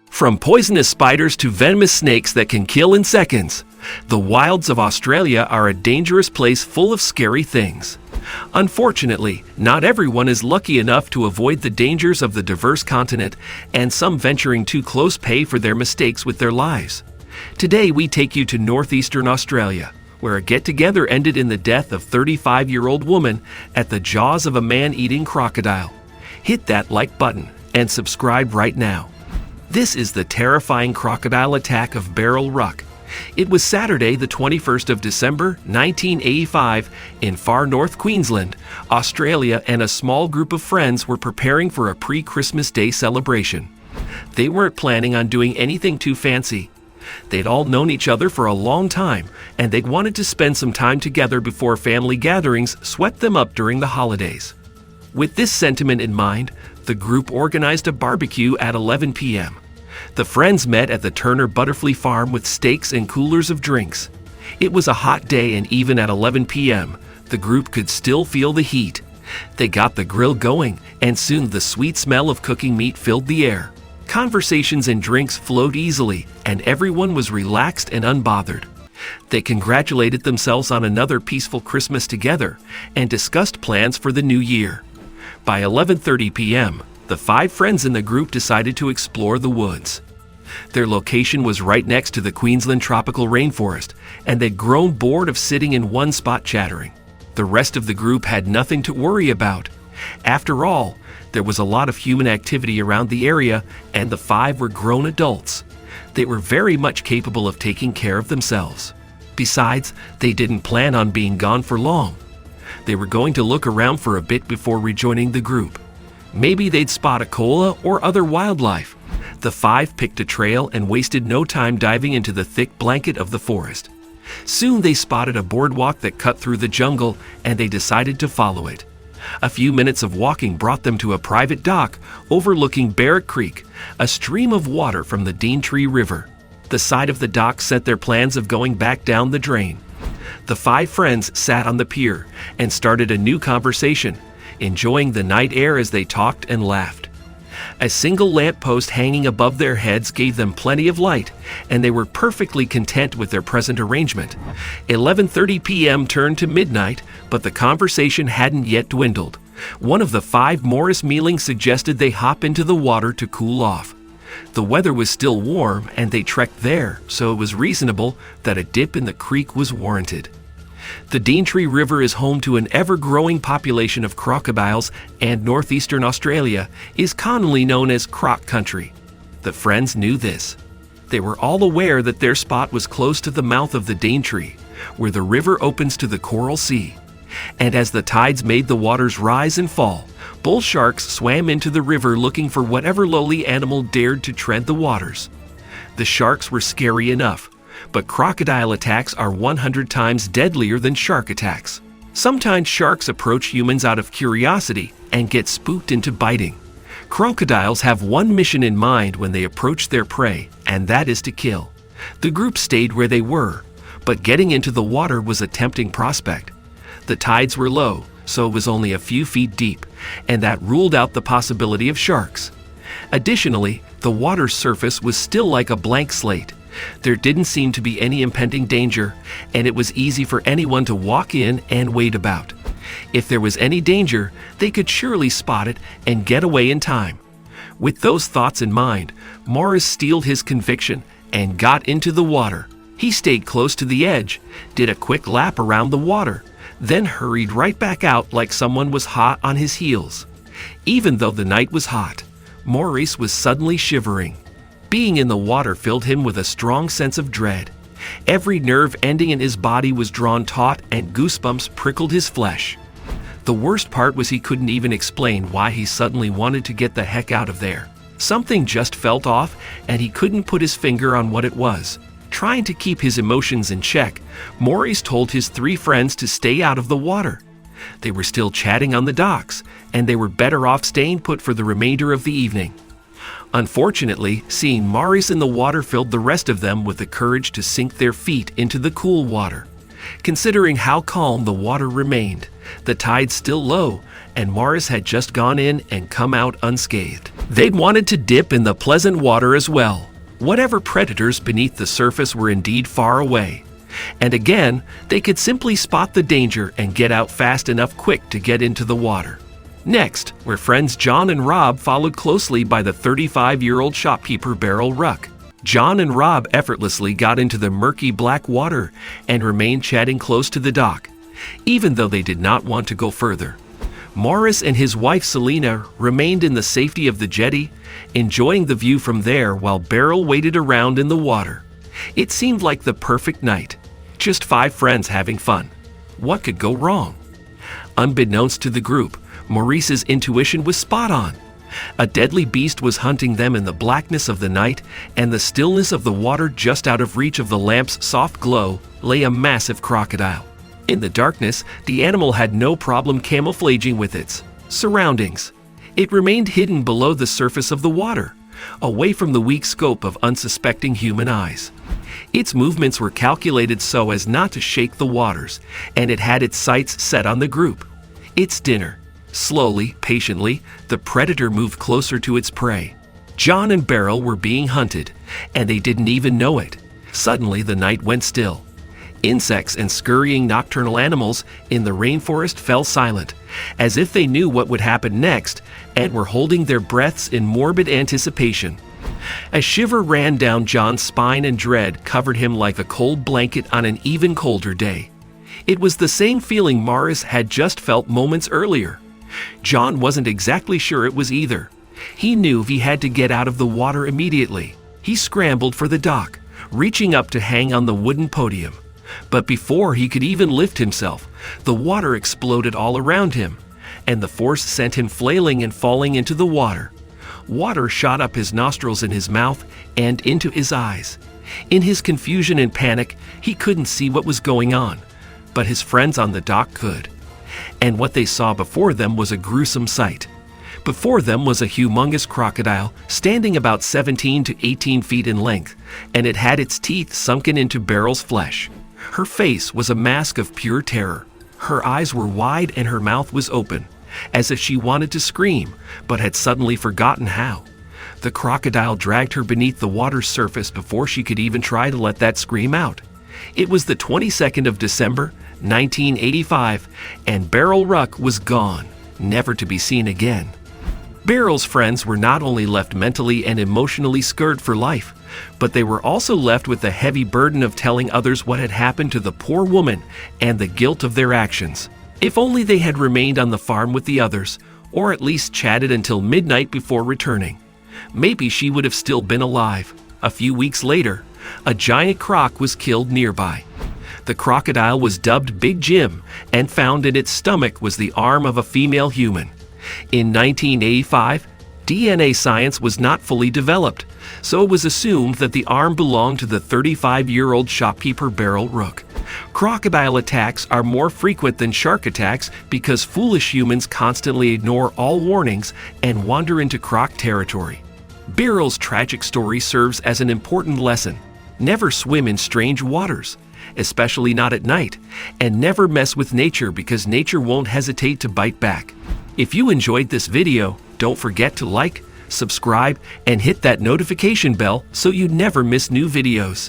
From poisonous spiders to venomous snakes that can kill in seconds, the wilds of Australia are a dangerous place full of scary things. Unfortunately, not everyone is lucky enough to avoid the dangers of the diverse continent, and some venturing too close pay for their mistakes with their lives. Today we take you to northeastern Australia, where a get-together ended in the death of 35-year-old woman at the jaws of a man-eating crocodile. Hit that like button and subscribe right now. This is the terrifying crocodile attack of Barrel Ruck. It was Saturday, the 21st of December, 1985, in far north Queensland, Australia, and a small group of friends were preparing for a pre-Christmas Day celebration. They weren't planning on doing anything too fancy. They'd all known each other for a long time, and they'd wanted to spend some time together before family gatherings swept them up during the holidays. With this sentiment in mind, the group organized a barbecue at 11 p.m. The friends met at the Turner Butterfly Farm with steaks and coolers of drinks. It was a hot day, and even at 11 p.m., the group could still feel the heat. They got the grill going, and soon the sweet smell of cooking meat filled the air. Conversations and drinks flowed easily, and everyone was relaxed and unbothered. They congratulated themselves on another peaceful Christmas together and discussed plans for the new year. By 11:30 p.m., the 5 friends in the group decided to explore the woods. Their location was right next to the Queensland tropical rainforest, and they'd grown bored of sitting in one spot chattering. The rest of the group had nothing to worry about. After all, there was a lot of human activity around the area, and the 5 were grown adults. They were very much capable of taking care of themselves. Besides, they didn't plan on being gone for long. They were going to look around for a bit before rejoining the group. Maybe they'd spot a koala or other wildlife. The 5 picked a trail and wasted no time diving into the thick blanket of the forest. Soon they spotted a boardwalk that cut through the jungle, and they decided to follow it. A few minutes of walking brought them to a private dock overlooking Barrack Creek, a stream of water from the Daintree River. The side of the dock sent their plans of going back down the drain. The 5 friends sat on the pier and started a new conversation, enjoying the night air as they talked and laughed. A single lamppost hanging above their heads gave them plenty of light, and they were perfectly content with their present arrangement. 11:30 p.m. turned to midnight, but the conversation hadn't yet dwindled. One of the 5, Morris Mealing, suggested they hop into the water to cool off. The weather was still warm, and they trekked there, so it was reasonable that a dip in the creek was warranted. The Daintree River is home to an ever-growing population of crocodiles, and northeastern Australia is commonly known as croc country. The friends knew this. They were all aware that their spot was close to the mouth of the Daintree, where the river opens to the Coral Sea. And as the tides made the waters rise and fall, bull sharks swam into the river looking for whatever lowly animal dared to tread the waters. The sharks were scary enough, but crocodile attacks are 100 times deadlier than shark attacks. Sometimes sharks approach humans out of curiosity and get spooked into biting. Crocodiles have one mission in mind when they approach their prey, and that is to kill. The group stayed where they were, but getting into the water was a tempting prospect. The tides were low, so it was only a few feet deep, and that ruled out the possibility of sharks. Additionally, the water's surface was still like a blank slate. There didn't seem to be any impending danger, and it was easy for anyone to walk in and wade about. If there was any danger, they could surely spot it and get away in time. With those thoughts in mind, Morris steeled his conviction and got into the water. He stayed close to the edge, did a quick lap around the water, then hurried right back out like someone was hot on his heels. Even though the night was hot, Maurice was suddenly shivering. Being in the water filled him with a strong sense of dread. Every nerve ending in his body was drawn taut, and goosebumps prickled his flesh. The worst part was he couldn't even explain why he suddenly wanted to get the heck out of there. Something just felt off, and he couldn't put his finger on what it was. Trying to keep his emotions in check, Maurice told his 3 friends to stay out of the water. They were still chatting on the docks, and they were better off staying put for the remainder of the evening. Unfortunately, seeing Maurice in the water filled the rest of them with the courage to sink their feet into the cool water. Considering how calm the water remained, the tide still low, and Morris had just gone in and come out unscathed. They'd wanted to dip in the pleasant water as well. Whatever predators beneath the surface were indeed far away. And again, they could simply spot the danger and get out fast enough quick to get into the water. Next were friends John and Rob, followed closely by the 35-year-old shopkeeper Beryl Ruck. John and Rob effortlessly got into the murky black water and remained chatting close to the dock, even though they did not want to go further. Morris and his wife Selena remained in the safety of the jetty, enjoying the view from there while Beryl waited around in the water. It seemed like the perfect night. Just 5 friends having fun. What could go wrong? Unbeknownst to the group, Maurice's intuition was spot on. A deadly beast was hunting them in the blackness of the night, and the stillness of the water just out of reach of the lamp's soft glow lay a massive crocodile. In the darkness, the animal had no problem camouflaging with its surroundings. It remained hidden below the surface of the water, away from the weak scope of unsuspecting human eyes. Its movements were calculated so as not to shake the waters, and it had its sights set on the group. Its dinner. Slowly, patiently, the predator moved closer to its prey. John and Beryl were being hunted, and they didn't even know it. Suddenly, the night went still. Insects and scurrying nocturnal animals in the rainforest fell silent, as if they knew what would happen next and were holding their breaths in morbid anticipation. A shiver ran down John's spine and dread covered him like a cold blanket on an even colder day. It was the same feeling Morris had just felt moments earlier. John wasn't exactly sure it was either. He knew he had to get out of the water immediately. He scrambled for the dock, reaching up to hang on the wooden podium. But before he could even lift himself, the water exploded all around him, and the force sent him flailing and falling into the water. Water shot up his nostrils and his mouth and into his eyes. In his confusion and panic, he couldn't see what was going on, but his friends on the dock could. And what they saw before them was a gruesome sight. Before them was a humongous crocodile, standing about 17 to 18 feet in length, and it had its teeth sunken into Beryl's flesh. Her face was a mask of pure terror. Her eyes were wide and her mouth was open, as if she wanted to scream, but had suddenly forgotten how. The crocodile dragged her beneath the water's surface before she could even try to let that scream out. It was the 22nd of December, 1985, and Beryl Ruck was gone, never to be seen again. Beryl's friends were not only left mentally and emotionally scarred for life, but they were also left with the heavy burden of telling others what had happened to the poor woman and the guilt of their actions. If only they had remained on the farm with the others, or at least chatted until midnight before returning. Maybe she would have still been alive. A few weeks later, a giant croc was killed nearby. The crocodile was dubbed Big Jim, and found in its stomach was the arm of a female human. In 1985, DNA science was not fully developed, so it was assumed that the arm belonged to the 35-year-old shopkeeper Beryl Ruck. Crocodile attacks are more frequent than shark attacks because foolish humans constantly ignore all warnings and wander into croc territory. Beryl's tragic story serves as an important lesson. Never swim in strange waters, especially not at night, and never mess with nature because nature won't hesitate to bite back. If you enjoyed this video, don't forget to like, subscribe, and hit that notification bell so you never miss new videos.